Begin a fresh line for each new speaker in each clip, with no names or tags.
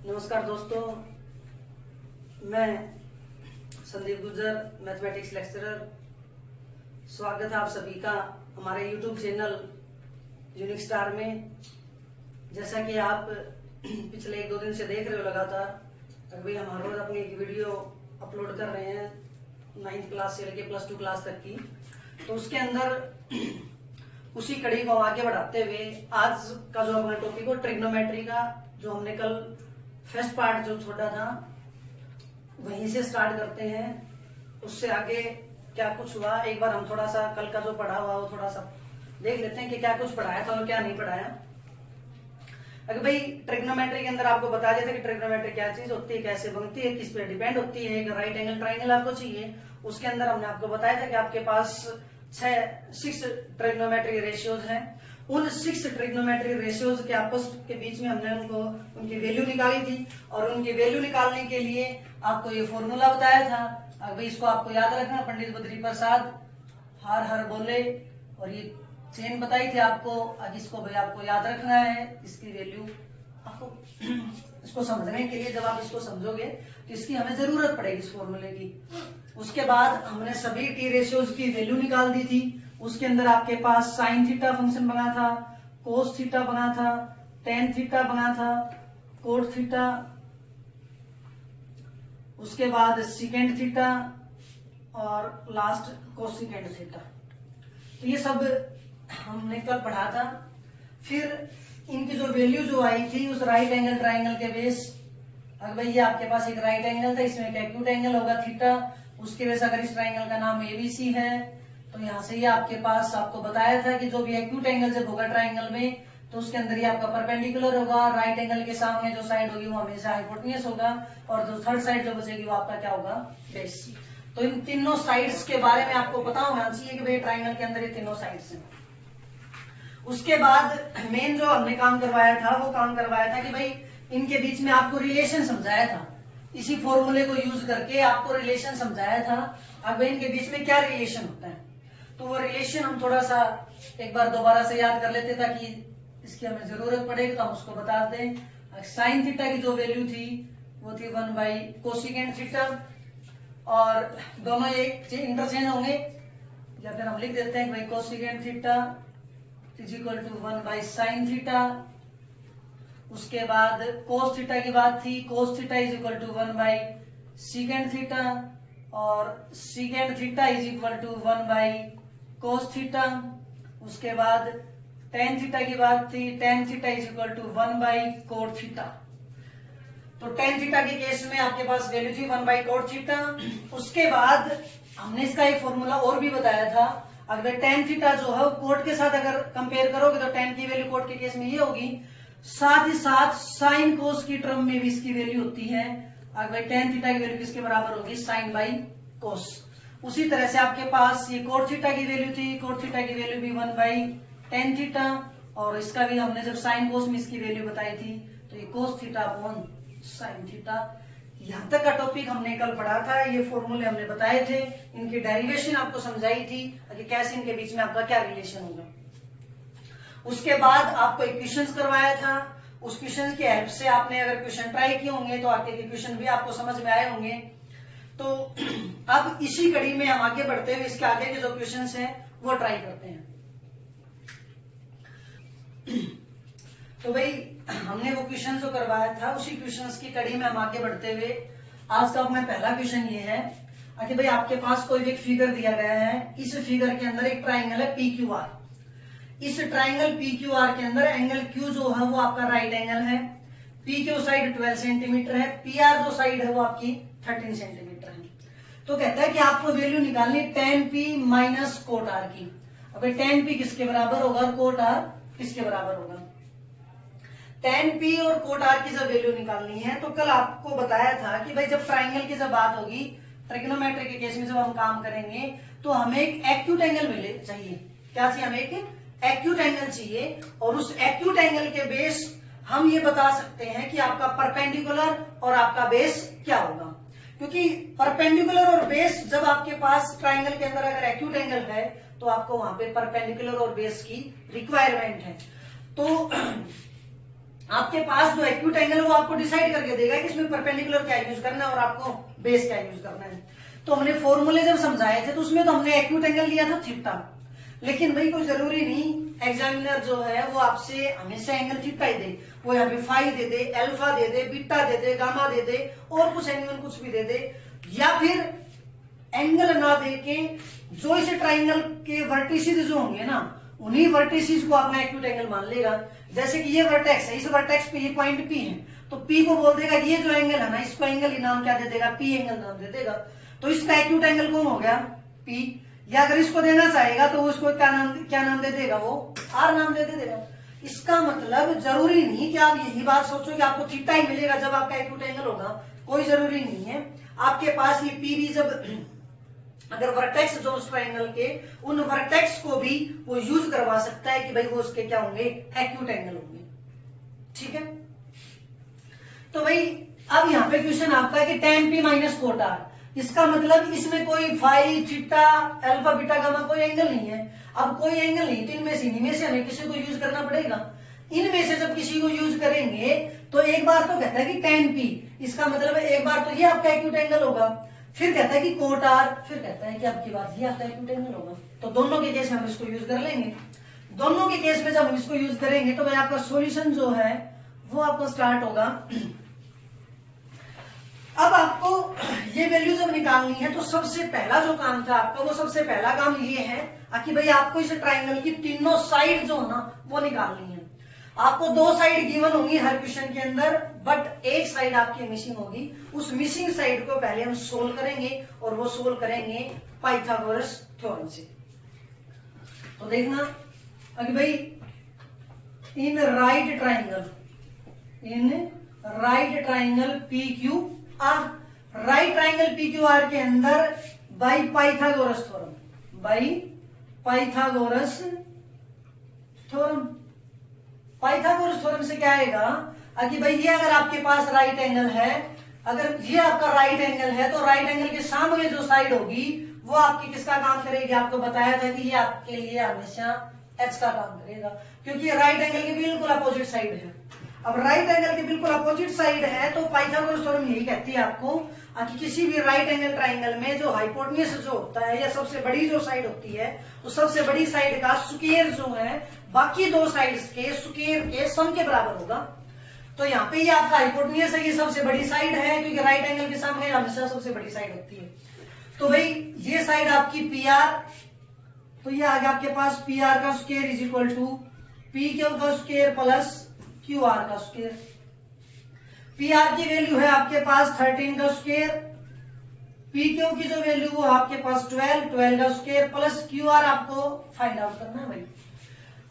नमस्कार दोस्तों, मैं संदीप गुर्जर, मैथमेटिक्स लेक्चरर। स्वागत है आप सभी का हमारे YouTube चैनल यूनिक स्टार में। जैसा कि आप पिछले 1-2 दिन से देख रहे हो लगातार, अभी हम हर रोज अपनी एक वीडियो अपलोड कर रहे हैं 9th क्लास से लेकर +2 क्लास तक की। तो उसके अंदर उसी कड़ी को आगे बढ़ाते हुए आज का जो अपना टॉपिक हो ट्रिग्नोमेट्री का, जो हमने कल फर्स्ट पार्ट जो छोड़ा था वहीं से स्टार्ट करते हैं। उससे आगे क्या कुछ हुआ, एक बार हम थोड़ा सा कल का जो पढ़ा हुआ वो थोड़ा सा देख लेते हैं कि क्या कुछ पढ़ाया था और क्या नहीं पढ़ाया। अगर भाई ट्रिग्नोमेट्री के अंदर आपको बता दिया था कि ट्रिग्नोमेट्री क्या चीज होती है, कैसे बनती है, किस पे डिपेंड होती है। एक राइट एंगल ट्राइंगल आपको चाहिए, उसके अंदर हमने आपको बताया था कि आपके पास 6 ट्रिग्नोमेट्री रेशियोज हैं। उन 6 ट्रिग्नोमेट्री रेशियोज के आपस के बीच में हमने उनकी वैल्यू निकाली थी, और उनकी वैल्यू निकालने के लिए आपको ये फॉर्मूला बताया था। अब इसको आपको याद रखना, पंडित बद्री प्रसाद हर हर बोले, और ये चेन बताई थी आपको। अब इसको भाई आपको याद रखना है, इसकी वैल्यू आपको इसको समझने के लिए जब आप इसको समझोगे तो इसकी हमें जरूरत पड़ेगी इस फॉर्मूले की। उसके बाद हमने सभी टी रेशियोज की वैल्यू निकाल दी थी। उसके अंदर आपके पास साइन थीटा फंक्शन बना था, कोस थीटा बना था, टेन थीटा बना था, कोट थीटा, उसके बाद सिकेंड थीटा और लास्ट कोसिकेंड थीटा। तो ये सब हमने कल पढ़ा था। फिर इनकी जो वैल्यू जो आई थी उस राइट एंगल ट्राइंगल के बेस, अगर भाई ये आपके पास एक राइट एंगल था, इसमें एक एक्यूट एंगल होगा थीटा, उसके बेस अगर इस ट्राइंगल का नाम एबीसी है तो यहाँ से ये आपके पास आपको बताया था कि जो भी एक्यूट एंगल जब होगा ट्राइंगल में तो उसके अंदर ये आपका परपेंडिकुलर होगा। राइट एंगल के सामने जो साइड होगी वो हमेशा हाइपोटेन्यूस होगा, और जो थर्ड साइड जो बचेगी वो आपका क्या होगा, बेस। तो इन तीनों साइड्स के बारे में आपको पता होना चाहिए कि भाई ट्राइंगल के अंदर ये तीनों साइड्स हैं। उसके बाद मेन जो हमने काम करवाया था वो काम करवाया था कि भाई इनके बीच में आपको रिलेशन समझाया था। इसी फॉर्मूले को यूज करके आपको रिलेशन समझाया था। अब इनके बीच में क्या रिलेशन होता है, तो वो रिलेशन हम थोड़ा सा एक बार दोबारा से याद कर लेते ताकि इसकी हमें जरूरत पड़ेगी तो हम उसको बता दें। साइन थीटा की जो वैल्यू थी वो थी 1 कोसिकेंड थीटा, और दोनों एक इंटरचेंज होंगे, या फिर हम लिख देते हैं भाई cosecant theta is equal to 1 sine theta. उसके बाद कोस थीटा की बात थी, cos theta is equal to 1 secant theta, और secant theta is equal to 1 cos theta. उसके बाद टेन थीटा की बात थी, tan theta is equal to 1 cot theta. तो टेन थीटा के केस में आपके पास वैल्यू थी 1 कोट थीटा। उसके बाद हमने इसका एक फॉर्मूला और भी बताया था। अगर टेन थीटा जो है कोट के साथ अगर कंपेयर करोगे तो टेन की वैल्यू कोट के केस में ये होगी, साथ ही साथ साइन कोस की टर्म में भी इसकी वैल्यू होती है। अगर टेन थीटा की वैल्यू किसके बराबर होगी, साइन बाई कोस। उसी तरह से आपके पास ये कोट थीटा की वैल्यू थी, कोट थीटा की वैल्यू भी 1 टेन थीटा, और इसका भी हमने जब साइन कोस में इसकी वैल्यू बताई थी तो ये cos theta upon sine theta. यहां तक का टॉपिक हमने कल पढ़ा था। ये फॉर्मूले हमने बताए थे, इनकी डेरिवेशन आपको समझाई थी कि कैसे इनके बीच में आपका क्या रिलेशन होगा। उसके बाद आपको एक क्वेश्चन करवाया था। उस क्वेश्चन की हेल्प से आपने अगर क्वेश्चन ट्राई किए होंगे तो आगे के क्वेश्चन भी आपको समझ में आए होंगे। तो अब इसी कड़ी में हम आगे बढ़ते हुए इसके आगे के जो क्वेश्चंस हैं वो ट्राई करते हैं। तो भाई हमने वो क्वेश्चन जो करवाया था उसी क्वेश्चंस की कड़ी में हम आगे बढ़ते हुए आज का अपना पहला क्वेश्चन ये है कि भाई आपके पास कोई भी एक फिगर दिया गया है। इस फिगर के अंदर एक ट्राइंगल है PQR। इस ट्राइंगल PQR के अंदर एंगल Q जो है वो आपका राइट एंगल है। PQ साइड 12 सेंटीमीटर है, PR जो साइड है वो आपकी 13 सेंटीमीटर है। तो कहता है कि आपको वैल्यू निकालनी tan P minus coat R की। अब tan P किसके बराबर होगा, कोट R किसके बराबर होगा। tan P और कोट R की जब वैल्यू निकालनी है तो कल आपको बताया था कि भाई जब ट्राइंगल की जब बात होगी, ट्रिग्नोमेट्री के केस में जब हम काम करेंगे तो हमें एक एक्यूट एंगल मिले चाहिए। क्या चाहिए, हमें एक एक्यूट एंगल चाहिए, और उस एक्यूट एंगल के बेस हम ये बता सकते हैं कि आपका परपेंडिकुलर और आपका बेस क्या होगा। क्योंकि परपेंडिकुलर और बेस जब आपके पास ट्राइंगल के अंदर अगर एक्यूट एंगल है तो आपको वहां पे परपेंडिकुलर और बेस की रिक्वायरमेंट है। तो आपके पास जो एक्यूट एंगल है वो आपको डिसाइड करके देगा कि इसमें परपेंडिकुलर क्या यूज करना है और आपको बेस क्या यूज करना है। तो हमने फॉर्मूले जब समझाए थे तो उसमें तो हमने एक्यूट एंगल लिया था थीटा, लेकिन भाई कोई जरूरी नहीं एग्जामिनर जो है वो आपसे हमेशा एंगल थीटा ही दे, वो यहाँ पे फाई दे दे, अल्फा दे दे, बीटा दे दे, गामा दे दे और कुछ एंगल कुछ भी दे दे, या फिर एंगल ना दे के जो इसे ट्राइंगल के वर्टिसेस जो होंगे ना उन्हीं वर्टिसेस को अपना एक्यूट एंगल मान लेगा। जैसे कि ये वर्टेक्स है, इस वर्टेक्स पे ये पॉइंट पी है तो पी को बोल देगा ये जो एंगल है ना इसको एंगल ही नाम क्या दे देगा, पी एंगल नाम दे देगा। तो इसका एक्यूट एंगल कौन हो गया, पी। या अगर इसको देना चाहेगा तो उसको क्या नाम दे देगा, वो आर नाम दे देगा। इसका मतलब जरूरी नहीं कि आप यही बात सोचो कि आपको थीटा ही मिलेगा जब आपका एक्यूट एंगल होगा, कोई जरूरी नहीं है। आपके पास ये पी भी जब अगर वर्टेक्स जो उस ट्रायंगल के उन वर्टेक्स को भी वो यूज करवा सकता है कि भाई वो उसके क्या होंगे, एक्यूट एंगल होंगे। ठीक है, तो भाई अब यहाँ पे क्वेश्चन आपका है कि tan p minus cot R, इसका मतलब इसमें कोई phi theta alpha beta gamma कोई एंगल नहीं है। अब कोई एंगल नहीं तो इनमें से हमें किसी को यूज करना पड़ेगा। इनमें से जब किसी को यूज करेंगे तो एक बार तो कहता है कि tan p, इसका मतलब एक बार तो ये आपका एक्यूट एंगल होगा, फिर कहता है कि कोट आर, फिर कहता है कि आपकी बात ये आपका एक्यूट एंगल होगा। तो दोनों के केस में हम इसको यूज कर लेंगे। दोनों के केस में जब हम इसको यूज करेंगे तो भाई आपका सॉल्यूशन जो है वो आपको स्टार्ट होगा। अब आपको ये वैल्यू जब निकालनी है तो सबसे पहला जो काम था आपका, वो सबसे पहला काम ये है कि भाई आपको इस ट्राइंगल की तीनों साइड जो है ना वो निकालनी है। आपको दो साइड गिवन होंगी हर क्वेश्चन के अंदर, बट एक साइड आपकी मिसिंग होगी। उस मिसिंग साइड को पहले हम सोल्व करेंगे और वो सोल्व करेंगे पाइथागोरस थ्योरम से। तो देखना कि भाई in right triangle P Q R, right triangle P Q R के अंदर by Pythagoras theorem, Pythagoras theorem से क्या आएगा कि भाई ये अगर आपके पास राइट एंगल है, अगर ये आपका राइट एंगल है तो राइट एंगल के सामने जो साइड होगी वो आपकी किसका काम करेगी, आपको बताया था कि ये आपके लिए हमेशा एच का काम करेगा, क्योंकि ये राइट एंगल के बिल्कुल अपोजिट साइड है। अब राइट एंगल के बिल्कुल अपोजिट साइड है तो पाइथागोरस थ्योरम यही कहती है आपको कि किसी भी राइट एंगल ट्राइंगल में जो हाइपोटेन्यूज जो होता है या सबसे बड़ी जो साइड होती है तो सबसे बड़ी साइड का स्क्वायर जो है बाकी दो साइड्स के स्क्वायर के सम के बराबर होगा। तो यहाँ पे ये आपका हाइपोटेन्यूज है, ये सबसे बड़ी साइड है क्योंकि राइट एंगल के सामने हमेशा सबसे बड़ी साइड होती है। तो भाई ये साइड आपकी पी आर, तो ये आ गया आपके पास पी आर का square is equal to P Q का स्क्वायर प्लस क्यू आर का स्क्वायर। पी आर की वैल्यू है आपके पास 13 का स्क्वायर, पी क्यू की जो वैल्यू वो आपके पास 12 का स्क्वायर प्लस क्यू आर आपको फाइंड आउट करना है भाई।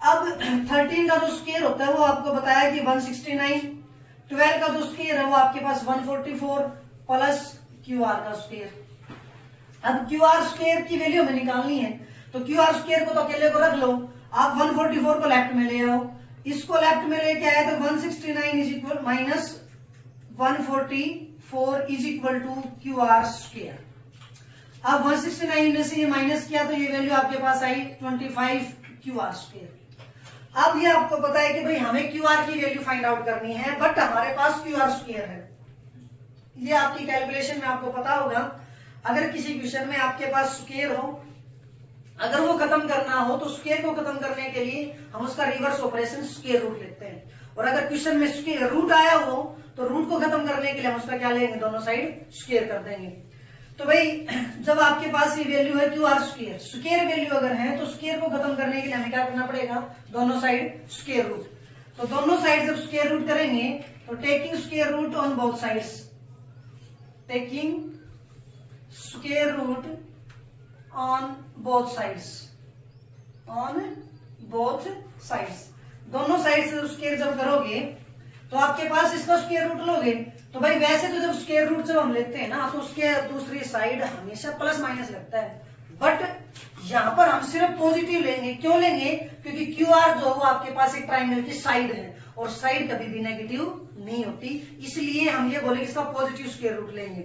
अब 13 का जो स्क्वायर होता है वो आपको बताया कि 169, 12 का जो स्क्वायर है वो आपके पास 144 प्लस क्यू आर का स्क्वायर। अब क्यू आर स्क्वायर की वैल्यू हमें निकालनी है तो क्यू आर स्क्वायर को तो अकेले को रख लो, आप 144 को लेफ्ट में ले आओ, इसको लेफ्ट में लेके आए तो 169 इज इक्वल माइनस 144 is equal to Q R square. अब 169 में से ये माइनस किया तो ये वैल्यू आपके पास आई 25 क्यू आर स्क्वायर। अब ये आपको पता है कि भाई हमें क्यू आर की वैल्यू फाइंड आउट करनी है, बट हमारे पास क्यू आर स्क्वायर है। ये आपकी कैलकुलेशन में आपको पता होगा, अगर किसी क्वेश्चन में आपके पास स्क्वायर हो, अगर वो खत्म करना हो तो स्क्वायर को खत्म करने के लिए हम उसका रिवर्स ऑपरेशन स्क्वायर रूट लेते हैं, और अगर क्वेश्चन में स्क्वायर रूट आया हो तो रूट को खत्म करने के लिए हम उसका क्या लेंगे, दोनों साइड स्क्वायर कर देंगे। तो भाई जब आपके पास ये वैल्यू है Q R square, square value अगर है तो स्क्वायर को खत्म करने के लिए हमें क्या करना पड़ेगा, दोनों साइड स्क्वायर रूट। तो दोनों साइड जब स्क्वायर रूट करेंगे तो taking square root on both sides, taking square root on both sides, दोनों साइड से स्क्वायर जब करोगे तो आपके पास इसका स्क्वायर रूट लोगे। तो भाई वैसे तो जब स्क्वायर रूट जब हम लेते हैं ना तो उसके दूसरी साइड हमेशा प्लस माइनस लगता है, बट यहाँ पर हम सिर्फ पॉजिटिव लेंगे। क्यों लेंगे, क्योंकि क्यू आर जो है वो आपके पास एक ट्राइंगल की साइड है और साइड कभी भी नेगेटिव नहीं होती, इसलिए हम ये बोले इसका पॉजिटिव स्क्वायर रूट लेंगे।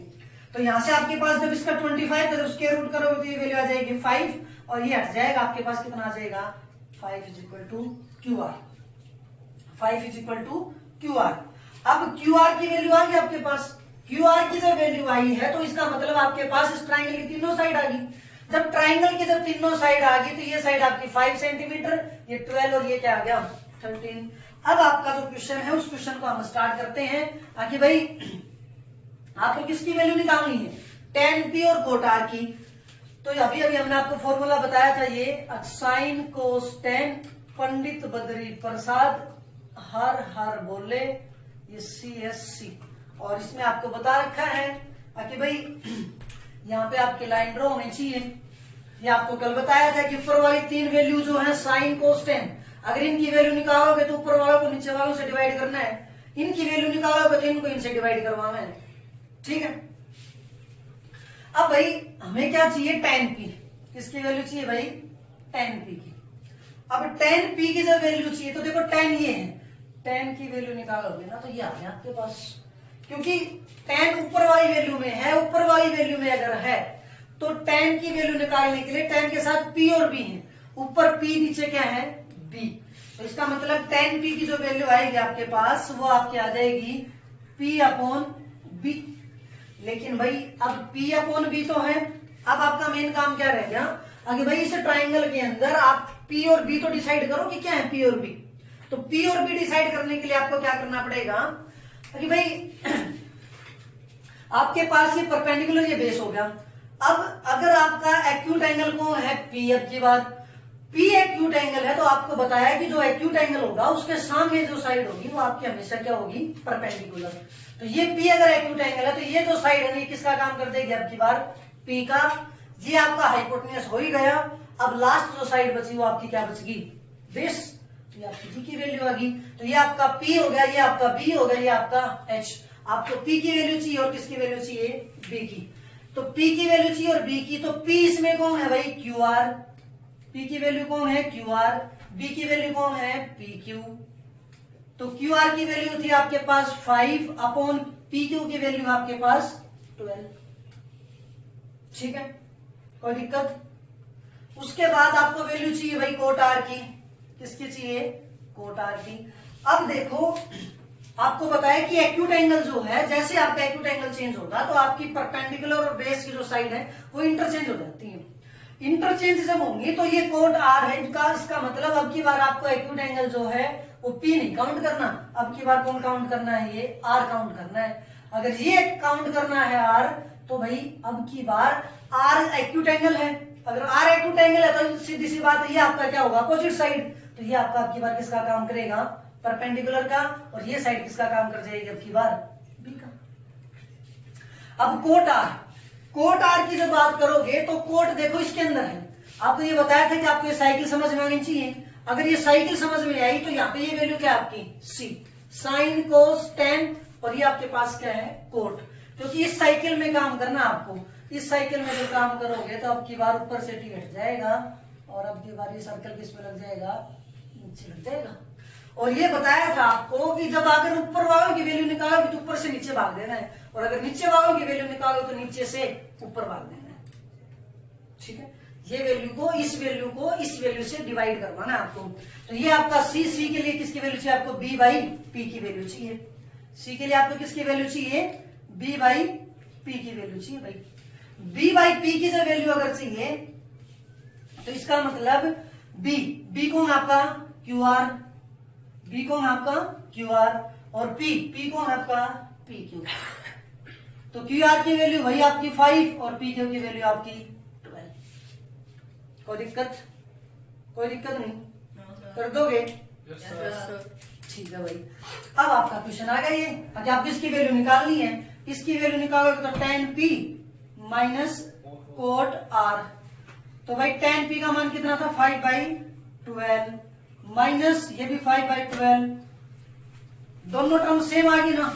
तो यहाँ से आपके पास जब इसका 25 का जब स्क्वायर रूट करोगे तो ये वैल्यू आ जाएगी 5 और ये हट जाएगा, आपके पास कितना आ जाएगा 5 is equal to Q R, 5 is equal to Q R. अब क्यू आर की वैल्यू आ गई आपके पास। क्यू आर की जब वैल्यू आई है तो इसका मतलब आपके पास इस ट्राइंगल की तीनों साइड आ गई। जब ट्राइंगल की जब तीनों साइड आ गई तो ये साइड आपकी 5 सेंटीमीटर, ये 12 और ये क्या आ गया 13। अब आपका जो क्वेश्चन है उस क्वेश्चन को हम स्टार्ट करते हैं। आगे भाई आपको किसकी वैल्यू निकालनी है, tan p और cot r की। तो अभी अभी हमने आपको फॉर्मूला बताया था, ये sine cos tan, Pandit Badri Prasad हर हर बोले, ये CSC। और इसमें आपको बता रखा है कि भाई यहाँ पे आपकी लाइन ड्रॉ होनी चाहिए। ये आपको कल बताया था कि ऊपर वाली तीन वैल्यू जो है साइन कोस tan, अगर इनकी वैल्यू निकालोगे तो ऊपर वालों को नीचे वालों से डिवाइड करना है, इनकी वैल्यू निकालोगे तो इनको इनसे डिवाइड करवाना है। ठीक है। अब भाई हमें क्या चाहिए, tan p। किसकी वैल्यू चाहिए भाई, tan p की। अब tan p की जब वैल्यू चाहिए तो देखो tan ये है, tan की वैल्यू निकालोगे ना तो ये आ गया आपके पास, क्योंकि tan ऊपर वाली वैल्यू में है। ऊपर वाली वैल्यू में अगर है तो tan की वैल्यू निकालने के लिए tan के साथ p और b है, ऊपर p नीचे क्या है b। तो इसका मतलब tan p की जो वैल्यू आएगी आपके पास वो आपकी आ जाएगी p अपॉन b। लेकिन भाई अब p अपॉन b तो है, अब आपका मेन काम क्या रह गया, आगे भाई इस ट्राइंगल के अंदर आप p और b तो डिसाइड करो कि क्या है p और b। तो p और b डिसाइड करने के लिए आपको क्या करना पड़ेगा कि भाई आपके पास ये परपेंडिकुलर ये बेस हो गया। अब अगर आपका एक्यूट एंगल कौन है p, अब की बात p एक्यूट एंगल है तो आपको बताया कि जो एक्यूट एंगल होगा उसके सामने जो साइड होगी वो आपकी हमेशा क्या होगी, परपेंडिकुलर। तो ये p अगर एक्यूट एंगल है तो ये जो साइड है ये किसका काम कर देगी, अब की बार p का। ये आपका हाइपोटेन्यूस हो ही गया। अब लास्ट जो साइड बची वो आपकी क्या बचगी, बेस। तो ये आपकी g की वैल्यू आ गई। तो ये आपका p हो गया, ये आपका b हो गया, ये आपका h। आपको p की वैल्यू चाहिए और किसकी वैल्यू चाहिए, b की। तो p की वैल्यू चाहिए और b की, तो p इसमें कौन है भाई, qr। p की वैल्यू कौन है, qr। b की वैल्यू कौन है, pq। तो qr की वैल्यू थी आपके पास 5 अपॉन pq की वैल्यू आपके पास 12। ठीक है, कोई दिक्कत। उसके बाद आपको वैल्यू चाहिए भाई cot r की। किसकी चाहिए, cot r की। अब देखो आपको बताया कि एक्यूट एंगल जो है, जैसे आपका एक्यूट एंगल चेंज होगा तो आपकी परपेंडिकुलर और बेस की जो साइड है वो इंटरचेंज हो जाती है। इंटरचेंज जब होंगी तो ये cot r है इनका, इसका मतलब अब की बार आपको एक्यूट एंगल जो है वो p नहीं काउंट करना, अब की बार कौन काउंट करना है, ये r काउंट करना है। अगर ये काउंट करना है r तो भाई अब की बार r एक्यूट एंगल है। अगर r एक्यूट एंगल है तो सीधी सी बात है ये आपका क्या होगा, अपोजिट साइड। तो ये आपका अब की बार किसका काम करेगा, परपेंडिकुलर का, और ये साइड किसका काम कर जाएगी अब की बार, b का। अब cot r की जब बात करोगे तो कोट देखो इसके अंदर है। आपको ये बताया था कि आपको ये साइकिल समझ में आनी चाहिए। अगर ये साइकिल समझ में आई तो यहाँ पे ये वैल्यू क्या है आपकी c, साइन कोस tan, और ये आपके पास क्या है कोट। क्योंकि इस साइकिल में काम करना आपको, इस साइकिल में जब काम करोगे तो अब की बार ऊपर से t हट जाएगा और अब की बार ये सर्कल किस में लग जाएगा, नीचे लग जाएगा। और ये बताया था आपको कि जब अगर ऊपर वालों की वैल्यू निकालोगे तो ऊपर से नीचे भाग देना है, और अगर नीचे वालों की वैल्यू निकालो तो नीचे से ऊपर भाग देना है। ठीक है, ये वैल्यू को इस वैल्यू से डिवाइड करवाना है आपको। तो ये आपका सी के लिए किसकी वैल्यू चाहिए आपको, b बाई p की वैल्यू चाहिए। सी के लिए आपको किसकी वैल्यू चाहिए, b बाई p की वैल्यू चाहिए भाई। b बाई p की जब वैल्यू अगर चाहिए तो इसका मतलब b कौन आपका qr, b कौन आपका qr, और p कौन आपका pq। तो qr की वैल्यू वही आपकी 5 और pq की वैल्यू आपकी 12। कोई दिक्कत नहीं, कर दोगे, ठीक है भाई। अब आपका क्वेश्चन आ गया ये, अगर आप किसकी वैल्यू निकालनी है, इसकी वैल्यू निकालोगे तो tan p minus cot r। तो भाई tan p का मान कितना था 5/12 माइनस ये भी 5/12। दोनों टर्म सेम आ गई ना,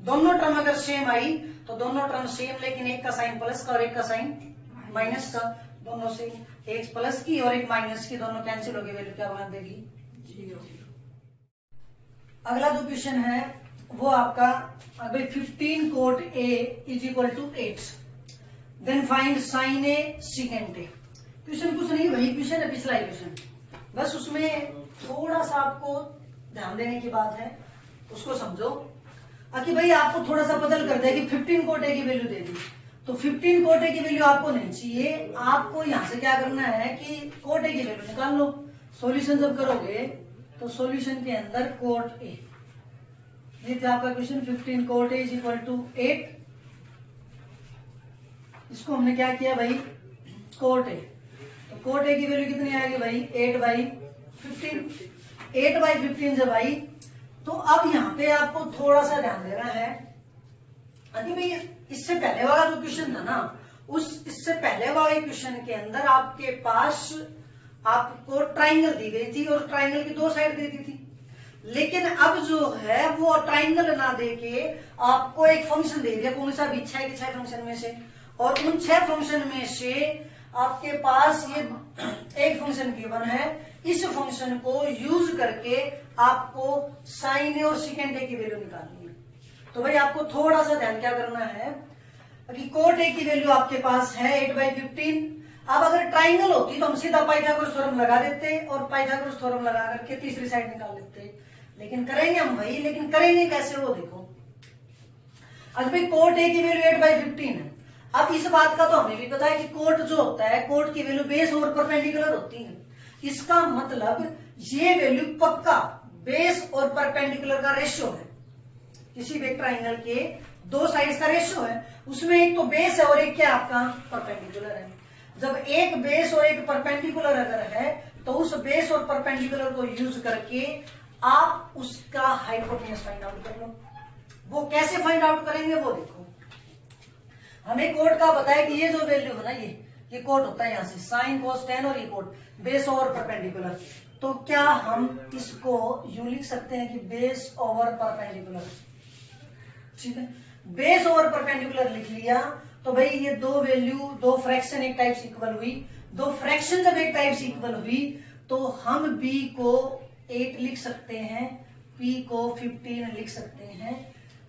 दोनों टर्म अगर सेम आई तो दोनों टर्म सेम, लेकिन एक का साइन प्लस का और एक का साइन माइनस का, दोनों सेम, एक प्लस की और एक माइनस की, दोनों कैंसिल हो गई, वैल्यू क्या बना देगी 0। अगला जो क्वेश्चन है वो आपका अभी 15 cot a is equal to 8, then find sine a second a। Question कुछ नहीं, वही क्वेश्चन है पिछला क्वेश्चन, बस उसमें थोड़ा सा आपको ध्यान देने की बात है, उसको समझ समझो कि भाई आपको थोड़ा सा बदल कर दिया कि 15 कोट ए की वैल्यू दे दी, तो 15 कोट ए की वैल्यू आपको नहीं चाहिए, आपको यहां से क्या करना है कि कोट ए की वैल्यू निकाल लो। सॉल्यूशन जब करोगे तो सॉल्यूशन के अंदर कोट ए, ये था आपका question, 15 cot A is equal to 8। इसको हमने क्या किया भाई, कोट ए, तो कोट ए की वैल्यू कितनी आएगी भाई, 8/15। 8/15 जब आई तो अब यहाँ पे आपको थोड़ा सा ध्यान देना है कि भाई इससे पहले वाला जो क्वेश्चन था ना, इससे पहले वाले क्वेश्चन के अंदर आपके पास आपको ट्राइंगल दी गई थी और ट्राइंगल की 2 साइड दे दी थी, लेकिन अब जो है वो ट्राइंगल ना देके आपको एक फंक्शन दे दिया, कौन सा भी 6 के 6 फंक्शन में से, और उन 6 फंक्शन में से आपके पास ये एक फंक्शन गिवन है, इस फंक्शन को यूज करके आपको साइन ए और सेकेंड ए की वैल्यू निकालनी है। तो भाई आपको थोड़ा सा ध्यान क्या करना है कि कोट ए की वैल्यू आपके पास है 8/15। अब अगर ट्राइंगल होती तो हम सीधा पाइथागोरस थ्योरम लगा देते और पाइथागोरस थ्योरम लगा करके तीसरी साइड निकाल लेते, लेकिन करेंगे हम भाई, लेकिन करेंगे कैसे वो देखो। अब भाई कोट ए की वैल्यू 8/15 है। अब इस बात का तो हमें भी पता है कि कोट जो होता है, कोट की वैल्यू बेस और परपेंडिकुलर होती है, इसका मतलब ये वैल्यू पक्का बेस और परपेंडिकुलर का रेशियो है, किसी भी ट्राइंगल के 2 साइड्स का रेशियो है, उसमें एक तो बेस है और एक क्या आपका परपेंडिकुलर है। जब एक बेस और एक परपेंडिकुलर अगर है तो उस बेस और परपेंडिकुलर को यूज करके आप उसका हाइपोटेन्यूज फाइंड आउट कर लो। वो कैसे फाइंड आउट करेंगे वो देखो। हमें कोट का पता है कि ये जो वैल्यू है ना, ये कोट होता है यहां से साइन कोस टेन, और ये कोट बेस ओवर परपेंडिकुलर। तो क्या हम इसको यूं लिख सकते हैं कि बेस ओवर परपेंडिकुलर, ठीक है, बेस ओवर परपेंडिकुलर लिख लिया तो भाई ये 2 वैल्यू, 2 फ्रैक्शन एक टाइप से इक्वल हुई, 2 फ्रैक्शन जब एक टाइप से इक्वल हुई तो हम b को 8 लिख सकते हैं, p को 15 लिख सकते हैं।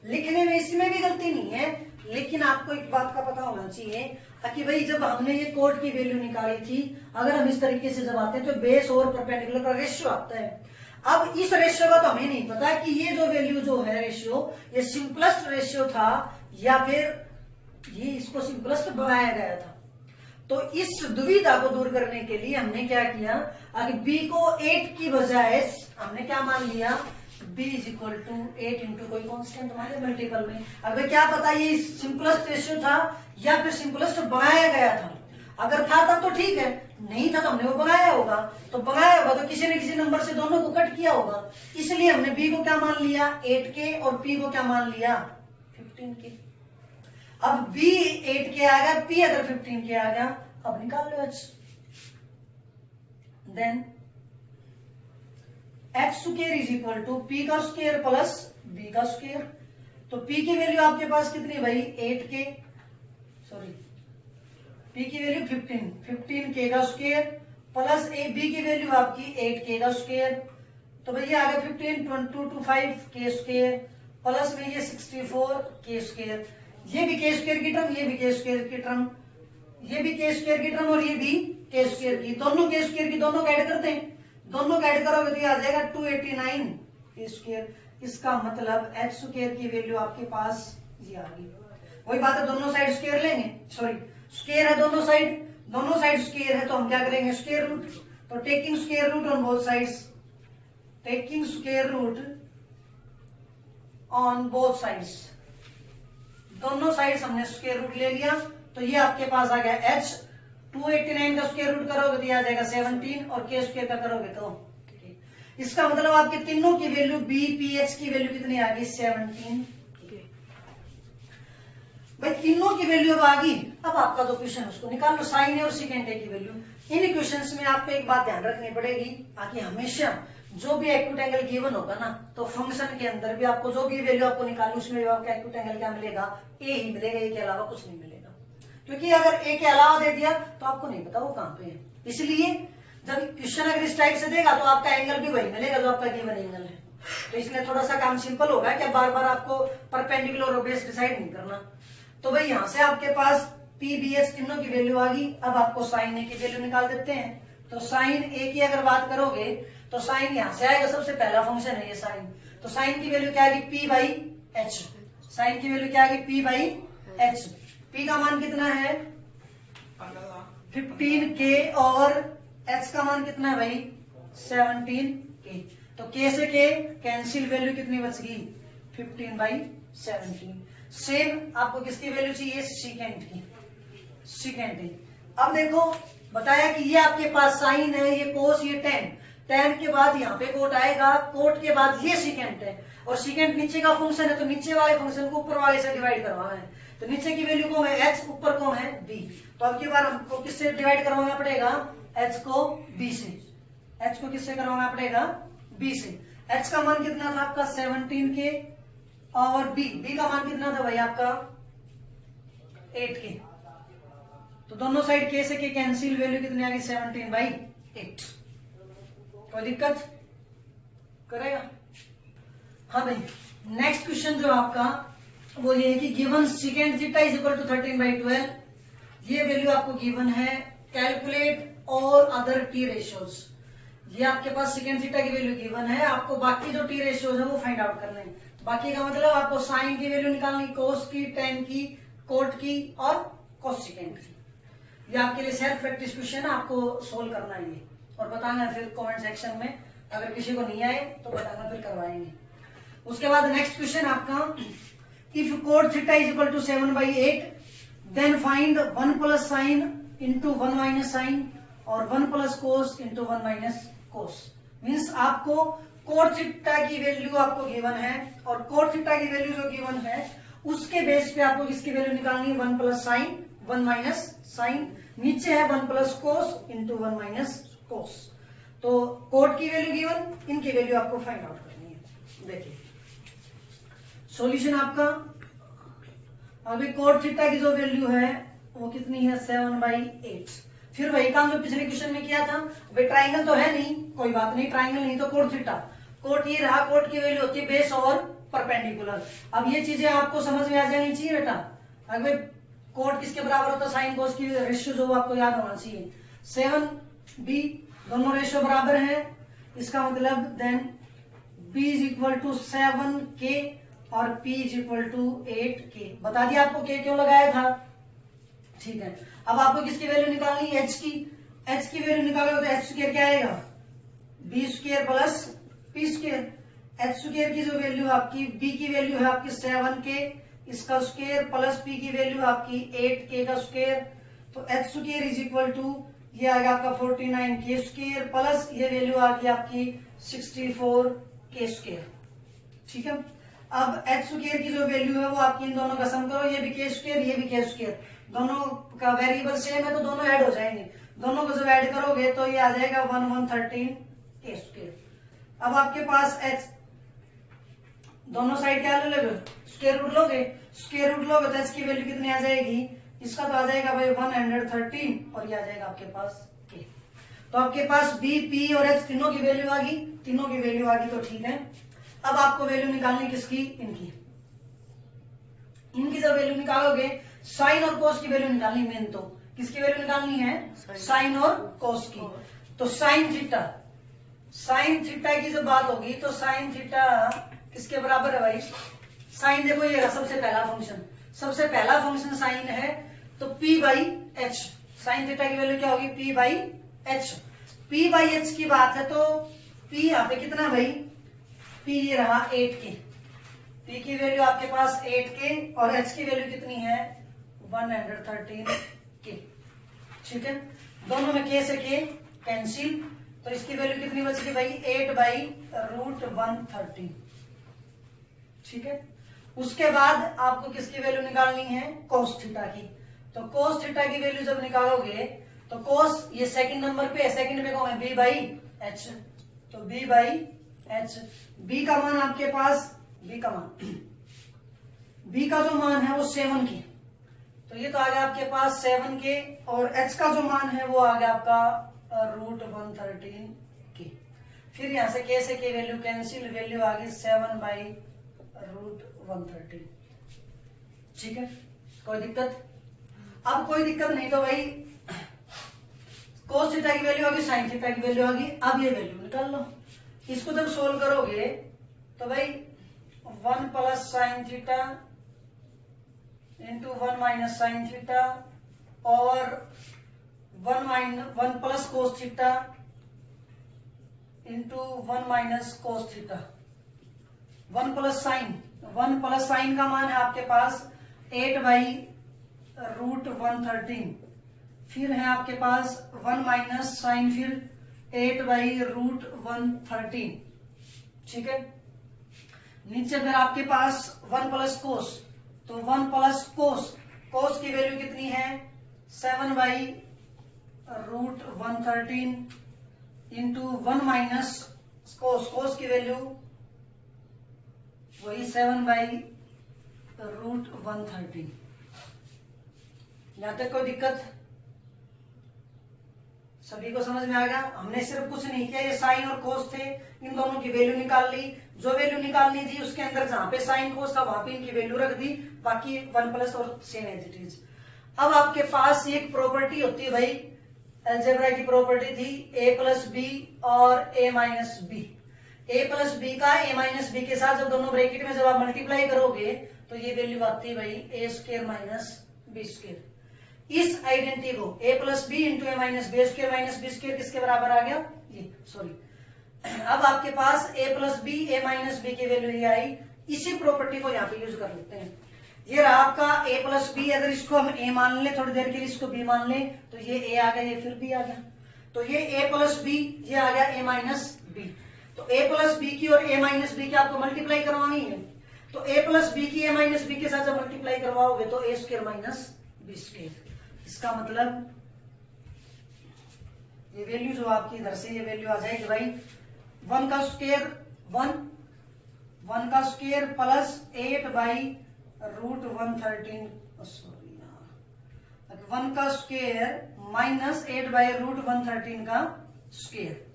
लिखने में इसमें भी गलती नहीं है, लेकिन आपको एक बात का पता होना चाहिए कि भाई जब हमने ये कोट की वैल्यू निकाली थी, अगर हम इस तरीके से जब आते हैं तो बेस और परपेंडिकुलर का रेशियो आता है। अब इस रेशियो का तो हमें नहीं पता कि ये जो वैल्यू जो है रेशियो, ये सिंपलेस्ट रेशियो था या फिर ये इसको सिंपलेस्ट बनाया गया था। तो इस दुविधा को दूर करने के लिए हमने क्या किया कि b को 8 की बजाय हमने क्या मान लिया, b is equal to 8 into कोई कॉन्स्टेंट मान लिया मल्टीपल में। अब क्या पता ये सिंपलेस्ट रेशियो था या फिर सिंपलेस्ट बनाया गया था, अगर था तब तो ठीक है, नहीं था तो हमने वो बनाया होगा, तो बनाया होगा तो किसी न किसी नंबर से दोनों को कट किया होगा, इसलिए हमने b को क्या मान लिया 8 के और p को क्या मान लिया 15 के। अब b 8 के आ गया, p अगर 15 के आ गया, अब निकाल लो h। Then h square is equal to p का स्क्वायर प्लस b का स्क्वायर। तो p की वैल्यू आपके पास कितनी भाई 8 के, सॉरी p की वैल्यू 15 के का स्क्वायर प्लस b की वैल्यू आपकी 8 के का स्क्वायर। तो भैया आ गया 15 225 के स्क्वायर प्लस में ये 64 के स्क्वायर, ये भी के स्क्वायर की टर्म, ये भी के स्क्वायर की टर्म, ये भी के स्क्वायर की टर्म और ये भी के स्क्वायर की, दोनों के स्क्वायर की दोनों का ऐड करते हैं, दोनों का ऐड करोगे तो ये आ जाएगा 289 के स्क्वायर। इसका मतलब h स्क्वायर की वैल्यू आपके पास ये आ गई। वही बात है, दोनों साइड स्क्वायर लेंगे, सॉरी स्क्वायर है दोनों साइड स्क्वायर है, तो हम क्या करेंगे स्क्वायर रूट। तो taking square root on both sides, taking square root on both sides, दोनों साइड्स हमने स्क्वायर रूट ले लिया, तो ये आपके पास आ गया h। 289 का स्क्वायर रूट करोगे तो ये आ जाएगा 17 और के स्क्वायर का करोगे तो, इसका मतलब आपके तीनों की वैल्यू b p h की वैल्यू कितनी आ गई 17। भाई तीनों की वैल्यू अब आ गई, अब आपका जो क्वेश्चन उसको निकाल लो साइन ए और सेकेंड ए की वैल्यू। इन क्वेश्चंस में आपको एक बात ध्यान रखनी पड़ेगी कि हमेशा जो भी एक्यूट एंगल गिवन होगा ना, तो फंक्शन के अंदर भी आपको जो भी वैल्यू आपको निकालनी उसमें भी आपका एक्यूट एंगल क्या मिलेगा, ए ही मिलेगा, ए के अलावा कुछ नहीं मिलेगा। क्योंकि अगर ए के अलावा दे दिया तो आपको नहीं पता वो कहां पे है, इसलिए जब क्वेश्चन अगर इस टाइप से देगा तो आपका एंगल भी वही मिलेगा जो आपका गिवन एंगल है। तो इसलिए थोड़ा सा काम सिंपल होगा कि बार बार आपको परपेंडिकुलर और बेस डिसाइड नहीं करना। तो भाई यहां से आपके पास पी बी एच तीनों की वैल्यू आ गई। अब आपको साइन ए की वैल्यू निकाल देते हैं। तो साइन ए की अगर बात करोगे तो साइन यहां से आएगा, सबसे पहला फंक्शन है ये साइन, तो साइन की वैल्यू क्या आएगी पी बाई एच, साइन की वैल्यू क्या आएगी पी बाई एच। पी का मान कितना है 15K और एच का मान कितना है भाई 17K। तो K से K कैंसिल, वैल्यू कितनी बच गई 15/17। सेम आपको किसकी वैल्यू चाहिए सीकेंट की, सीकेंट की। अब देखो बताया कि ये आपके पास साइन है, ये कोस, ये टेन, टेन के बाद यहाँ पे कोट आएगा, कोट के बाद ये सीकेंट है, और सीकेंट नीचे का फंक्शन है, तो नीचे वाले फंक्शन को ऊपर वाले से डिवाइड करवाना है। तो नीचे की वैल्यू कौन है h, ऊपर कौन है b। तो अब की बार हमको किससे डिवाइड करवाना पड़ेगा h को b से, h को किससे करवाना पड़ेगा b से। h का मान कितना था आपका 17K और b का मान कितना था भाई आपका 8K। तो दोनों साइड k से k कैंसिल, वैल्यू कितनी आ गई 17/8। कोई दिक्कत करेगा? हाँ भाई, नेक्स्ट क्वेश्चन जो आपका वो ये है कि given second theta is equal to 13/12, ये वैल्यू आपको गिवन है। कैलकुलेट और अदर टी रेशियोज, ये आपके पास सेकेंड थीटा की वैल्यू गिवन है, आपको बाकी जो टी रेशियोज है वो फाइंड आउट करने हैं। बाकी का मतलब आपको साइन की वैल्यू निकालनी, कोस की, टेन की, कोट की और कोसेकेंट की। ये आपके लिए सेल्फ प्रैक्टिस क्वेश्चन है, आपको सोल्व करना है ये, और बताना फिर कमेंट सेक्शन में। अगर किसी को नहीं आए तो बताना, फिर करवाएंगे। उसके बाद नेक्स्ट क्वेश्चन आपका, if cot theta is equal to 7/8 then find 1 plus sine into 1 minus sine और 1 plus cos into 1 minus cos. Means आपको कोट थीटा की वैल्यू आपको गिवन है, और कोट थीटा की वैल्यू जो गिवन है उसके बेस पे आपको किसकी वैल्यू निकालनी है 1 प्लस साइन 1 माइनस साइन, नीचे है 1 प्लस कोस इंटू 1 माइनस कोस। तो कोट की वैल्यू गिवन, इनकी वैल्यू आपको फाइंड आउट करनी है। देखिए सॉल्यूशन आपका, अभी कोट थीटा की जो वैल्यू है वो कितनी है 7/8। फिर वही काम जो पिछले क्वेश्चन में किया था, भाई ट्राइंगल तो है नहीं, कोई बात नहीं, ट्राइंगल नहीं तो कोट थीटा, कोट ये रहा, कोट की वैल्यू होती है बेस और परपेंडिकुलर। अब ये चीजें आपको समझ में आ जानी चाहिए बेटा। अगर कोट किसके बराबर होता है साइन कोस की रेशियो जो आपको याद होना चाहिए 7b, दोनों रेशियो बराबर है, इसका मतलब then b is equal to 7K और p is equal to 8K। बता दिया आपको k क्यों लगाया था, ठीक है। अब आपको किसकी वैल्यू निकालनी है h की, h की वैल्यू निकालोगे तो h स्क्वायर क्या आएगा b square plus p square. h square की जो वैल्यू आपकी b की वैल्यू है आपकी 7K, इसका स्क्वायर प्लस p की वैल्यू आपकी 8K का स्क्वायर, तो h square is equal to ये आ गया आपका 49K स्क्वायर प्लस ये वैल्यू आ गई आपकी 64K स्क्वायर, ठीक है। अब h स्क्वायर की जो वैल्यू है वो आपकी इन दोनों का सम करो, ये भी k स्क्वायर ये भी k स्क्वायर, दोनों का वेरिएबल सेम है तो दोनों ऐड हो जाएंगे, दोनों को जब ऐड करोगे तो ये आ जाएगा 113K स्क्वायर। अब आपके पास h, दोनों साइड क्या ले लोगे स्क्वायर रूट लोगे, स्क्वायर रूट लोगे तो h की वैल्यू कितनी आ जाएगी, इसका तो आ जाएगा भाई 113 और ये आ जाएगा आपके पास k। तो आपके पास b, p और h तीनों की वैल्यू आ गई, तीनों की वैल्यू आ गई तो ठीक है। अब आपको वैल्यू निकालनी किसकी, इनकी, इनकी जब वैल्यू निकालोगे साइन और कोस की वैल्यू निकालनी, मेन तो किसकी वैल्यू निकालनी है साइन और कोस की। तो साइन थीटा, साइन थीटा की जब बात होगी तो साइन थीटा किसके बराबर है भाई, साइन देखो ये सबसे पहला फंक्शन, सबसे पहला फंक्शन साइन है तो p/h, साइन थीटा की वैल्यू क्या होगी p/h। p/h की बात है तो p यहाँ पे कितना भाई, p ये रहा 8K, p की वैल्यू आपके पास 8K और h की वैल्यू कितनी है 113K, ठीक है। दोनों में k से k कैंसिल, तो इसकी वैल्यू कितनी बचेगी भाई 8/√113, ठीक है। उसके बाद आपको किसकी वैल्यू निकालनी है कोस थीटा की, तो कोस थीटा की वैल्यू जब निकालोगे तो कोस ये सेकंड नंबर पे है, सेकंड में कौन है b/h, तो b/h, b का मान आपके पास, b का मान, b का जो मान है वो 7K, तो ये तो आ गया आपके पास 7K और h का जो मान है वो आ गया आपका √113K। फिर यहां से k से k वैल्यू कैंसिल, वैल्यू आ गई 7/√113, ठीक है। कोई दिक्कत, अब कोई दिक्कत नहीं तो भाई कोस थीटा की वैल्यू होगी, साइन थीटा की वैल्यू होगी, अब ये वैल्यू निकाल लो। इसको जब सोल्व करोगे तो भाई 1 plus sine theta into 1 minus sine theta और 1 plus cos theta into 1 minus cos theta. 1 plus sign का मान है आपके पास 8/√113। फिर है आपके पास 1 माइनस साइन, फिर 8/√113। ठीक है, नीचे फिर आपके पास 1 प्लस कोस, तो 1 प्लस कोस की वैल्यू कितनी है 7/√113 इंटू 1 माइनस कोस की वैल्यू वही 7/√113। यहां तक कोई दिक्कत? सभी को समझ में आ गया? हमने सिर्फ कुछ नहीं किया, ये साइन और कोस थे, इन दोनों की वैल्यू निकाल ली। जो वैल्यू निकालनी थी उसके अंदर जहां पे साइन कोस था वहां पे इनकी वैल्यू रख दी, बाकी 1 प्लस और सेम एज इट इज। अब आपके पास एक प्रॉपर्टी होती है भाई, अलजेब्रा की प्रॉपर्टी थी a प्लस बी और a minus b. a plus b का a माइनस बी के साथ जब दोनों ब्रैकेट में जब आप मल्टीप्लाई करोगे तो ये वैल्यू आती है भाई a square minus b square. इस आइडेंटिटी को a plus b into a minus b square minus b square किसके बराबर आ गया ये, सॉरी। अब आपके पास a plus b a minus b की वैल्यू ये आई। इसी प्रॉपर्टी को यहाँ पे यूज कर लेते हैं। ये रहा आपका a प्लस बी, अगर इसको हम a मान ले, थोड़ी देर के लिए इसको b मान ले, तो ये a आ गया, ये फिर b आ गया। तो ये a प्लस बी, ये आ गया a माइनस बी। तो a प्लस बी की और a माइनस बी की आपको मल्टीप्लाई करवानी है, तो a प्लस बी की a माइनस बी के साथ जब मल्टीप्लाई करवाओगे तो a square minus b square. इसका मतलब ये वैल्यू जो आपकी इधर से ये वैल्यू आ जाएगी भाई 1 का स्क्वायर प्लस 8/√113, सॉरी 1 का स्क्वायर माइनस 8/√113 का स्क्वायर।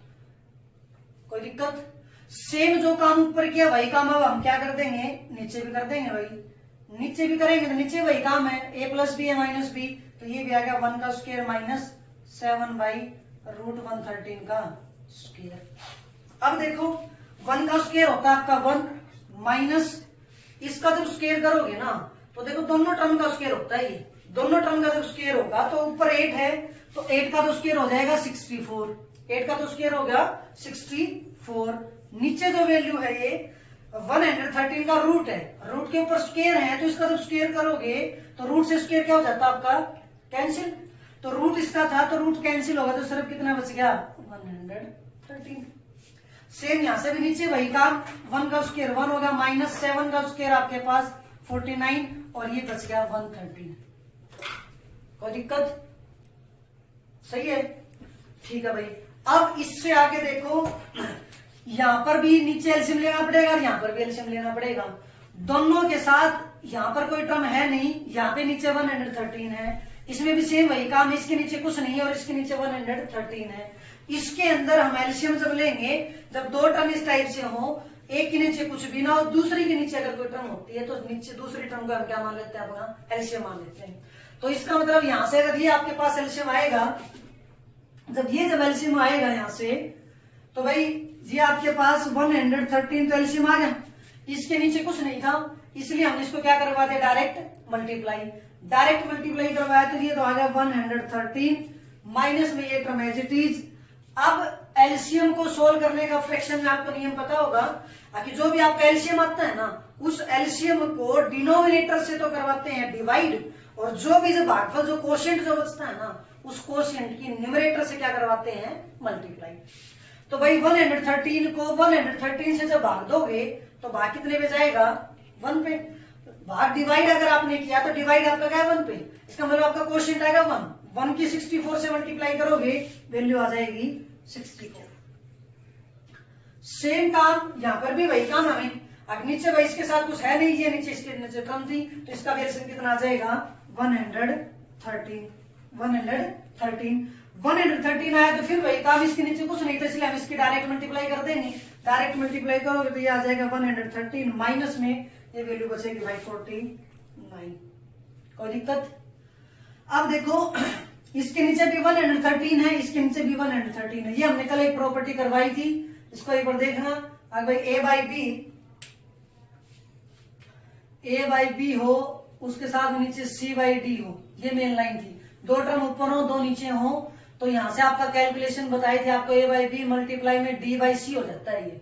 कोई दिक्कत? सेम जो काम ऊपर किया वही काम अब हम क्या कर देंगे, नीचे भी कर देंगे भाई। नीचे भी करेंगे तो नीचे वही काम है, a plus b a minus b, तो ये भी आ गया 1 का स्क्वायर माइनस 7/√113 का स्क्वायर। अब देखो 1 का स्क्वायर होता है आपका 1 माइनस इसका जब स्क्वायर करोगे ना तो देखो दोनों टर्म का स्क्वायर होता है, ये दोनों टर्म का जब स्क्वायर होगा तो ऊपर 8 है तो 8 का तो स्क्वायर हो जाएगा 64, 8 का तो स्क्वायर हो गया 64। नीचे जो वैल्यू है ये 113 का रूट है, रूट के ऊपर स्क्वायर है तो इसका जब स्क्वायर करोगे तो रूट से स्क्वायर क्या हो जाता है आपका कैंसिल। तो रूट इसका था तो रूट कैंसिल होगा तो सिर्फ कितना बच गया 113। सेम यहां से भी नीचे वही काम, 1 का स्क्वायर 1 होगा माइनस 7 का स्क्वायर आपके पास 49 और ये बच गया 113। कोई दिक्कत? सही है, ठीक है भाई। अब इससे आगे देखो, यहां पर भी नीचे एलसीएम लेना पड़ेगा और यहां पर भी एलसीएम लेना पड़ेगा। दोनों के साथ यहां पर कोई टर्म है नहीं, यहाँ पे नीचे 113 है, इसमें भी सेम वही काम है, इसके नीचे कुछ नहीं है और इसके नीचे 113 है। इसके अंदर हम एलसीएम जब लेंगे, जब दो टर्म इस टाइप से हो, एक के नीचे कुछ भी ना हो, दूसरी के नीचे अगर कोई टर्म होती है तो नीचे दूसरी टर्म को हम क्या मान लेते हैं, अपना एलसीएम मान लेते हैं। तो इसका मतलब यहां से अगर ये आपके पास एलसीएम आएगा, जब एलसीएम आएगा यहां से, तो भाई ये आपके पास 113 तो एलसीएम आ गया, इसके नीचे कुछ नहीं था, इसलिए हम इसको क्या करवाते, डायरेक्ट मल्टीप्लाई करवाया तो ये तो आ गया 113 माइनस में ये टर्म एज इट इज। अब एलसीएम को सोल्व करने का फ्रैक्शन में आपको नियम पता होगा कि जो भी आपका एलसीएम आता है ना, उस एलसीएम को डिनोमिनेटर से तो करवाते हैं डिवाइड, और जो भी जो भागफल जो कोशेंट जो बचता है ना, उस कोशेंट की न्यूमरेटर से क्या करवाते हैं, मल्टीप्लाई। तो भाई 113 को 113 से जब भाग दोगे तो भाग कितने पे जाएगा, 1 पे। भाग डिवाइड अगर आपने किया तो डिवाइड आपका क्या है, 1 पे। इसका मतलब आपका कोशेंट आएगा 1 की 64 से मल्टीप्लाई करोगे वैल्यू आ जाएगी 64। सेम काम यहां पर भी वही काम हमें, अब नीचे भाई इसके साथ कुछ है नहीं, ये नीचे इसके नीचे टर्म थी तो इसका भी एलसीएम कितना आ जाएगा 113 आया तो फिर वही काम, इसके नीचे कुछ नहीं था इसलिए हम इसकी डायरेक्ट मल्टीप्लाई कर देंगे। डायरेक्ट मल्टीप्लाई करोगे तो ये आ जाएगा 113 माइनस में ये वैल्यू बचेगी भाई 49। कोई दिक्कत? अब देखो इसके नीचे भी 113 है, इसके नीचे भी 113 है, ये हमने कल एक प्रॉपर्टी करवाई थी, इसको एक बार देखना। अगर भाई a by b a by b हो, उसके साथ नीचे सी बाई डी हो, ये मेन लाइन थी, दो टर्म ऊपर हो दो नीचे हो, तो यहां से आपका कैलकुलेशन बताई थी आपको ए बाई बी मल्टीप्लाई में डी बाई सी हो जाता है ये।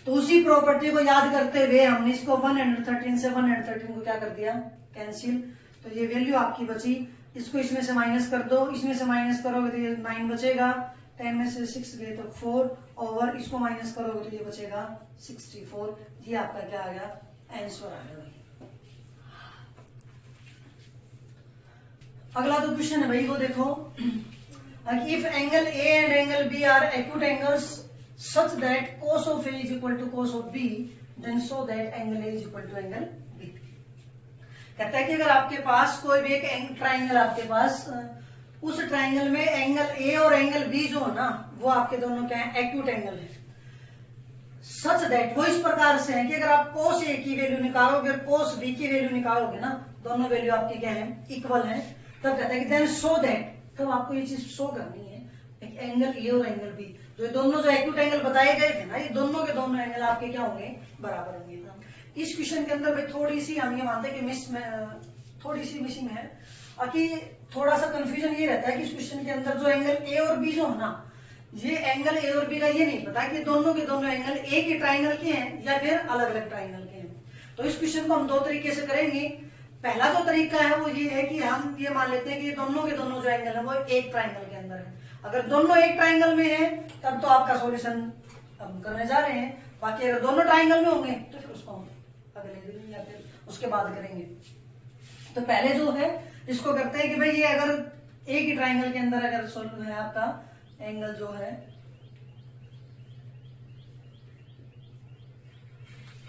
तो उसी प्रॉपर्टी को याद करते हुए हमने इसको 113 से 113 को क्या कर दिया, कैंसिल। तो ये वैल्यू आपकी बची, इसको इसमें से माइनस कर दो, इसमें से माइनस करोगे तो ये 9 बचेगा, 10 में से 6 गए तो 4, और इसको माइनस करोगे तो ये बचेगा 64। ये आपका क्या आ गया, आंसर आ गया भाई। अगला जो क्वेश्चन है भाई वो देखो, if angle a and angle b are acute angles such that cos of A is equal to cos of B, then show that angle A is equal to angle B। कहता है कि अगर आपके पास कोई भी एक ट्राइंगल आपके पास, उस ट्राइंगल में एंगल A और एंगल B जो है ना, वो आपके दोनों क्या है, एक्यूट एंगल है। सच दैट, वो इस प्रकार से है कि अगर आप cos A की वैल्यू निकालोगे और cos B की वैल्यू निकालोगे ना, दोनों वैल्यू आपकी क्या है, इक्वल है, तब कहता है कि देन शो दैट, तब आपको ये चीज शो करनी है, एंगल ए और एंगल बी जो दोनों जो एक्यूट एंगल बताए गए थे ना, ये दोनों के दोनों एंगल आपके क्या होंगे, बराबर होंगे। इस क्वेश्चन के अंदर भाई थोड़ी सी हम ये मानते हैं कि थोड़ी सी मिसिंग है, कि थोड़ा सा कंफ्यूजन ये रहता है कि इस क्वेश्चन के अंदर जो एंगल ए और बी जो है ना, ये एंगल ए और बी का ये नहीं पता कि दोनों के दोनों एंगल एक ही ट्राइंगल के हैं या फिर अलग अलग ट्राइंगल के हैं। तो इस क्वेश्चन को हम दो तरीके से करेंगे। पहला जो तरीका है वो ये है कि हम ये मान लेते हैं कि दोनों के दोनों जो एंगल है वो एक ट्राइंगल के अंदर है। अगर दोनों एक ट्राइंगल में है तब तो आपका सॉल्यूशन हम करने जा रहे हैं, बाकी अगर दोनों ट्राइंगल में होंगे तो फिर उसको हम अगले दिन या फिर उसके बाद करेंगे। तो पहले जो है इसको करते हैं कि भाई ये अगर एक ही ट्राइंगल के अंदर अगर सॉल्यूशन है आपका एंगल जो है,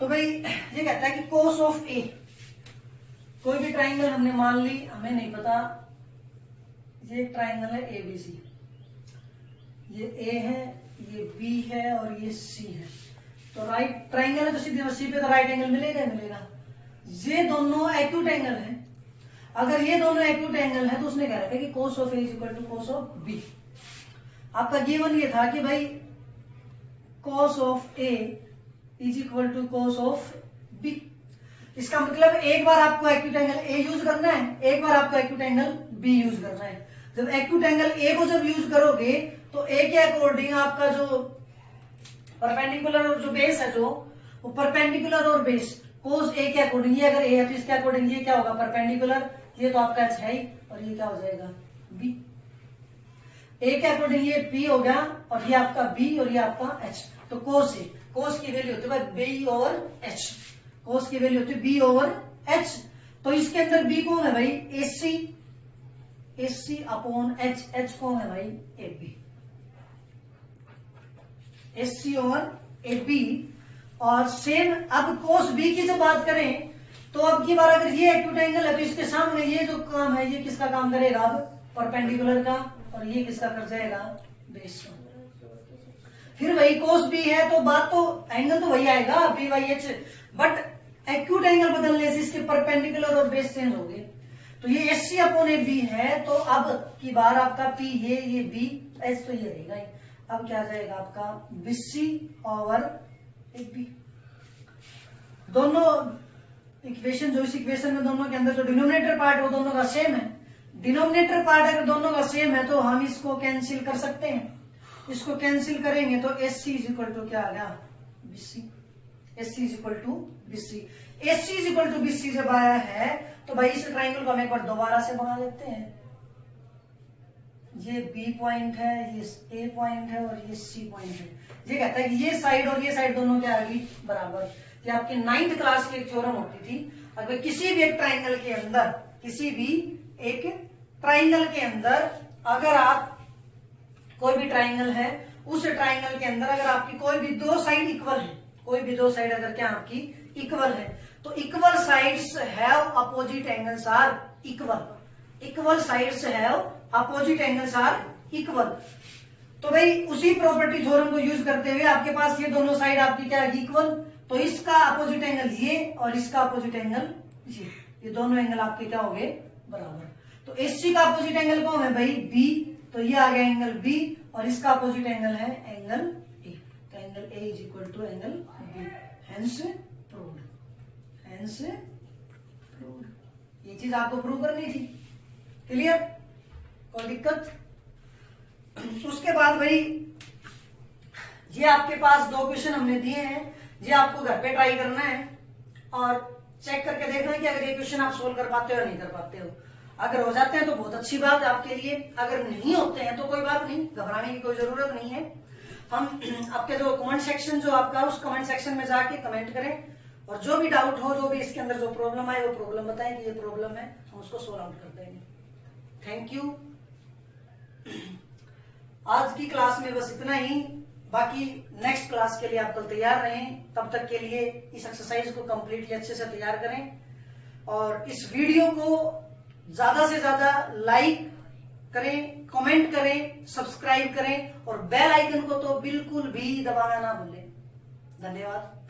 तो भाई ये कहता है कि कोस ऑफ ए, कोई भी ट्राइंगल हमने मान ली, हमें नहीं पता, ये ट्राइंगल है ए बी सी, ये ए है, ये बी है और ये सी है। तो राइट ट्राइंगल है तो सीधे सी पे तो राइट एंगल मिलेगा मिलेगा। ये दोनों एक्यूट एंगल है, अगर ये दोनों एक्यूट एंगल है तो उसने कह रखा है कि cos of a is equal to cos of b. आपका गिवन ये था कि भाई cos of a is equal to cos of b. इसका मतलब एक बार आपको एक्यूट एंगल ए यूज करना है, एक बार आपको एक्यूट एंगल बी यूज करना है। जब एक्यूट एंगल ए को जब यूज करोगे तो ए के अकॉर्डिंग आपका जो परपेंडिकुलर और जो बेस है, जो वो परपेंडिकुलर और बेस कोस ए के अकॉर्डिंग, ये अगर ए है तो इसके अकॉर्डिंग ये क्या होगा, परपेंडिकुलर, ये तो आपका एच है ही, और ये क्या हो जाएगा बी। ए के अकॉर्डिंग ये बी हो गया और ये आपका बी और ये आपका एच। तो कोस ए, कोस की वैल्यू होती है बी ओवर एच, कोस की वैल्यू होती है बी ओवर एच। तो इसके अंदर बी कौन है भाई, AC, AC upon H, H कौन है भाई ए बी, एसी और ए बी। और सेम अब कोस बी की जब बात करें तो अब की बार अगर ये एक्यूट एंगल है तो इसके सामने ये जो काम है ये किसका काम करेगा, अब परपेंडिकुलर का, और ये किसका कर जाएगा, बेस का। फिर वही कोस बी है तो बात तो एंगल तो वही आएगा b y h, but acute angle बदलने से इसके परपेंडिकुलर और बेस चेंज हो गए। तो ये s c upon a b है, तो अब की बार आपका पी ये बी, एस तो ये रहेगा ही। अब क्या आ जाएगा आपका बीसी ओवर ए बी। दोनों इक्वेशन जो इस इक्वेशन में दोनों के अंदर जो डिनोमिनेटर पार्ट है वो दोनों का सेम है। डिनोमिनेटर पार्ट अगर दोनों का सेम है तो हम इसको कैंसिल कर सकते हैं। इसको कैंसिल करेंगे तो s c is equal to क्या आ गया, bc. S c is equal to bc. S c is equal to bc जब आया है तो भाई इस ट्राइंगल को हम एक बार दोबारा से बना लेते हैं। ये बी पॉइंट है, ये ए पॉइंट है और ये सी पॉइंट है। ये कहता है कि ये साइड और ये साइड दोनों क्या आ गई, बराबर। ये आपकी 9th क्लास की एक थ्योरम होती थी, अगर किसी भी एक ट्राइंगल के अंदर, किसी भी एक ट्राइंगल के अंदर अगर आप कोई भी ट्राइंगल है, उस ट्राइंगल के अंदर अगर आपकी कोई भी दो साइड इक्वल है, कोई भी दो साइड अगर क्या आपकी इक्वल है, तो equal sides have opposite angles are equal. Equal sides have opposite angles are equal. तो भाई उसी प्रॉपर्टी थ्योरम को यूज करते हुए आपके पास ये दोनों साइड आपकी क्या है, इक्वल। तो इसका अपोजिट एंगल ये और इसका अपोजिट एंगल ये दोनों एंगल आपके क्या हो गए, बराबर। तो एससी का अपोजिट एंगल कौन है भाई, बी, तो ये आ गया एंगल बी, और इसका अपोजिट एंगल है एंगल ए। तो angle a is equal to angle b, hence proved, hence चीज आपको प्रूव करनी थी। क्लियर? कोई दिक्कत? उसके बाद भाई ये आपके पास 2 क्वेश्चन हमने दिए हैं, ये आपको घर पे ट्राई करना है और चेक करके देखना है कि अगर ये क्वेश्चन आप सोल्व कर पाते हो या नहीं कर पाते हो। अगर हो जाते हैं तो बहुत अच्छी बात है आपके लिए, अगर नहीं होते हैं तो कोई बात नहीं, घबराने की कोई जरूरत नहीं है। हम आपके जो कमेंट सेक्शन जो आपका, उस कमेंट सेक्शन में जाके कमेंट करें और जो भी डाउट हो, जो भी इसके अंदर जो प्रॉब्लम आए वो प्रॉब्लम बताएं कि ये प्रॉब्लम है, हम उसको सोल्व आउट कर देंगे। Thank you. आज की क्लास में बस इतना ही, बाकी नेक्स्ट क्लास के लिए आप कल तैयार रहें। तब तक के लिए इस एक्सरसाइज को कंप्लीटली अच्छे से तैयार करें और इस वीडियो को ज्यादा से ज्यादा लाइक करें, कमेंट करें, सब्सक्राइब करें और बेल आइकन को तो बिल्कुल भी दबाना ना भूलें। धन्यवाद।